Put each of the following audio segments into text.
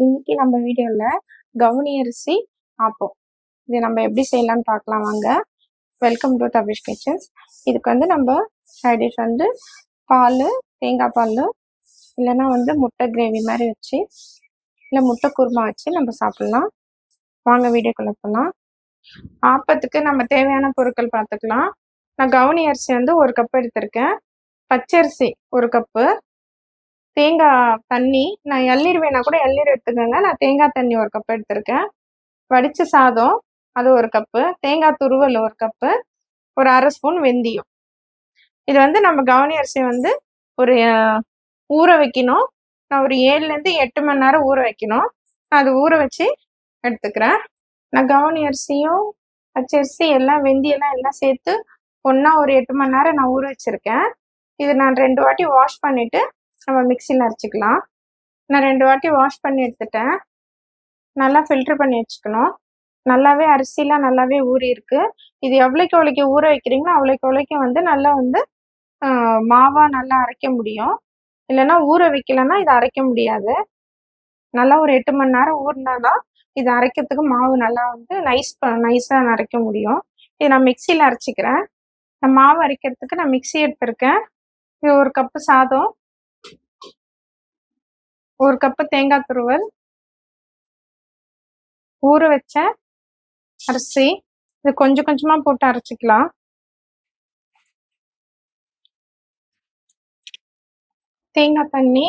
இன்னைக்கு நம்ம வீடியோல கவுனி அரிசி ஆப்பம் இது நம்ம எப்படி செய்யலாம்னு பார்க்கலாம் வாங்க. Welcome to Tabish kitchens. இதுக்கு வந்து நம்ம சைட் டிஷ் வந்து பால், தேங்காய் பால், இல்லைன்னா வந்து முட்டை கிரேவி மாதிரி வச்சு, இல்லை முட்டை குருமா வச்சு நம்ம சாப்பிடலாம். வாங்க வீடியோக்குள்ள போகலாம். ஆப்பத்துக்கு நம்ம தேவையான பொருட்கள் பார்த்துக்கலாம். நான் கவுனி அரிசி வந்து 1 கப் எடுத்திருக்கேன். பச்சரிசி 1 கப்பு, தேங்காய் தண்ணி, நான் எள்ளீர் வேணா கூட எள்ளீர் எடுத்துக்கோங்க. நான் தேங்காய் தண்ணி 1 கப் எடுத்திருக்கேன். வடிச்ச சாதம் அது 1 கப்பு, தேங்காய் துருவல் 1 கப்பு, ஒரு 1/2 ஸ்பூன் வெந்தயம். இது வந்து நம்ம கவுனி அரிசி வந்து ஒரு ஊற வைக்கணும். நான் ஒரு 7லேருந்து 8 மணி நேரம் ஊற வைக்கணும். நான் அது ஊற வச்சு எடுத்துக்கிறேன். நான் கவுனி அரிசியும் பச்சரிசி எல்லாம் வெந்தயம்லாம் எல்லாம் சேர்த்து ஒன்றா ஒரு 8 மணி நேரம் நான் ஊற வச்சுருக்கேன். இது நான் 2 வாட்டி வாஷ் பண்ணிவிட்டு நம்ம மிக்சியில் அரைச்சிக்கலாம். நான் 2 வாட்டி வாஷ் பண்ணி எடுத்துட்டேன். நல்லா ஃபில்ட்ரு பண்ணி வச்சுக்கணும். நல்லாவே அரிசிலாம் நல்லாவே ஊறி இருக்கு. இது எவ்வளோக்கு ஊற வைக்கிறீங்களோ அவ்வளோக்கு வந்து நல்லா வந்து மாவாக நல்லா அரைக்க முடியும். இல்லைன்னா ஊற வைக்கலன்னா இதை அரைக்க முடியாது. நல்லா ஒரு 8 மணி நேரம் ஊறினாதான் இது அரைக்கிறதுக்கு மாவு நல்லா வந்து நைஸாக அரைக்க முடியும். இது நான் மிக்சியில் அரைச்சிக்கிறேன். நான் மாவு அரைக்கிறதுக்கு நான் மிக்சி எடுத்திருக்கேன். இது 1 கப்பு சாதம், 1 கப்பு தேங்காய் துருவல், ஊற வச்ச அரிசி, இது கொஞ்சம் கொஞ்சமாக போட்டு அரைச்சிக்கலாம். தேங்காய் தண்ணி,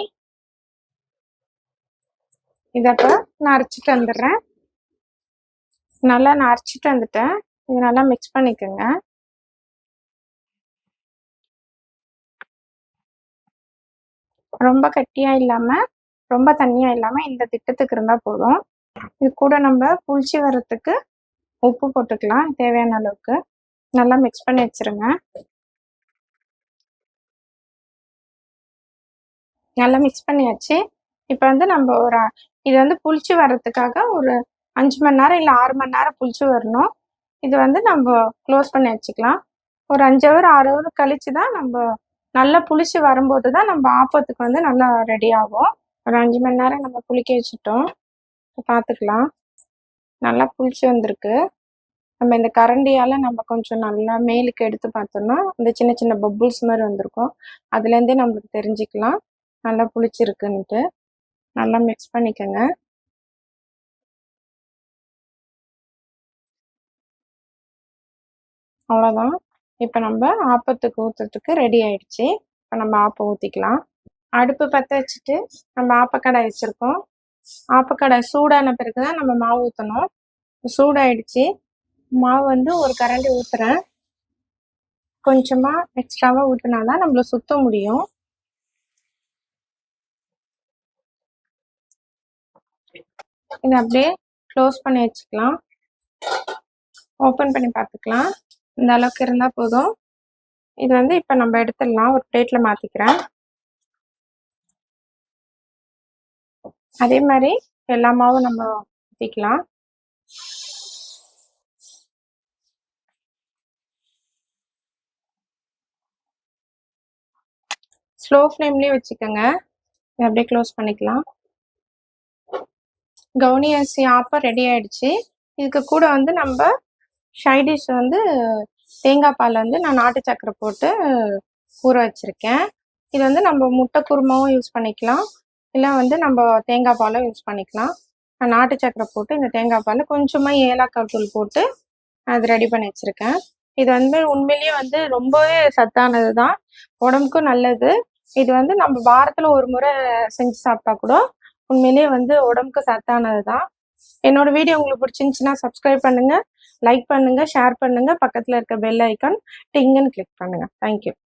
இதப்போ நான் அரைச்சிட்டு வந்துடுறேன். நல்லா நான் அரைச்சிட்டு வந்துட்டேன். இது நல்லா மிக்ஸ் பண்ணிக்கோங்க. ரொம்ப கட்டியாக இல்லாமல் ரொம்ப தண்ணியாக இல்லாமல் இந்த திட்டத்துக்கு இருந்தால் போதும். இது கூட நம்ம புளிச்சி வர்றதுக்கு உப்பு போட்டுக்கலாம் தேவையான அளவுக்கு. நல்லா மிக்ஸ் பண்ணி வச்சுருங்க. நல்லா மிக்ஸ் பண்ணியாச்சு. இப்போ வந்து நம்ம இது வந்து புளிச்சு வர்றதுக்காக ஒரு 5 மணி நேரம் இல்லை 6 மணி நேரம் புளிச்சு வரணும். இது வந்து நம்ம க்ளோஸ் பண்ணி வச்சுக்கலாம். ஒரு 5 ஹவர் 6 ஹவர் கழிச்சு தான் நம்ம நல்லா புளிச்சு வரும்போது தான் நம்ம ஆப்பத்துக்கு வந்து நல்லா ரெடி ஆகும். ஒரு 5 மணி நேரம் நம்ம புளிக்க வச்சுட்டோம். பார்த்துக்கலாம். நல்லா புளிச்சு வந்திருக்கு. நம்ம இந்த கரண்டியால் நம்ம கொஞ்சம் நல்லா மேலுக்கு எடுத்து பார்த்தோம்னா இந்த சின்ன சின்ன பப்புள்ஸ் மாதிரி வந்திருக்கும். அதுலேருந்தே நம்மளுக்கு தெரிஞ்சுக்கலாம் நல்லா புளிச்சிருக்குன்ட்டு. நல்லா மிக்ஸ் பண்ணிக்கோங்க. அவ்வளோதான். இப்போ நம்ம ஆப்பத்துக்கு ஊற்றுறதுக்கு ரெடி ஆயிடுச்சு. இப்போ நம்ம ஆப்பம் ஊற்றிக்கலாம். அடுப்பு பற்ற வச்சுட்டு நம்ம ஆப்பக்கடாய் வச்சுருக்கோம். ஆப்பக்கடாய் சூடான பிறகு தான் நம்ம மாவு ஊற்றணும். சூடாயிடுச்சு. மாவு வந்து ஒரு கரண்டி ஊற்றுறேன். கொஞ்சமாக எக்ஸ்ட்ராவாக ஊற்றினாதான் நம்மள சுத்த முடியும். இதை அப்படியே க்ளோஸ் பண்ணி வச்சுக்கலாம். ஓப்பன் பண்ணி பார்த்துக்கலாம். இந்த அளவுக்கு இருந்தால் போதும். இது வந்து இப்போ நம்ம எடுத்துடலாம். ஒரு பிளேட்டில் மாற்றிக்கிறேன். அதே மாதிரி எல்லா மாவும் நம்ம ஊற்றிக்கலாம். ஸ்லோ ஃப்ளேம்லேயே வச்சுக்கோங்க. இதை அப்படியே க்ளோஸ் பண்ணிக்கலாம். கவுனி அரிசி ஆப்பம் ரெடி ஆயிடுச்சு. இதுக்கு கூட வந்து நம்ம சைட் டிஷ் வந்து தேங்காய் பால் வந்து நான் நாட்டு சக்கரை போட்டு ஊற வச்சுருக்கேன். இது வந்து நம்ம முட்டை குருமாவும் யூஸ் பண்ணிக்கலாம், இல்லை வந்து நம்ம தேங்காய் பாலும் யூஸ் பண்ணிக்கலாம். நான் நாட்டு சக்கரை போட்டு இந்த தேங்காய் பால் கொஞ்சமாக ஏலக்காய் தூள் போட்டு அது ரெடி பண்ணி வச்சுருக்கேன். இது வந்து உண்மையிலேயே வந்து ரொம்பவே சத்தானது தான், உடம்புக்கும் நல்லது. இது வந்து நம்ம வாரத்தில் ஒரு முறை செஞ்சு சாப்பிட்டா கூட உண்மையிலேயே வந்து உடம்புக்கு சத்தானது தான். என்னோட வீடியோ உங்களுக்கு பிடிச்சிருந்துச்சுன்னா சப்ஸ்கிரைப் பண்ணுங்கள், லைக் பண்ணுங்கள், ஷேர் பண்ணுங்கள். பக்கத்தில் இருக்க பெல் ஐக்கான் டிங்குன்னு கிளிக் பண்ணுங்கள். தேங்க்யூ.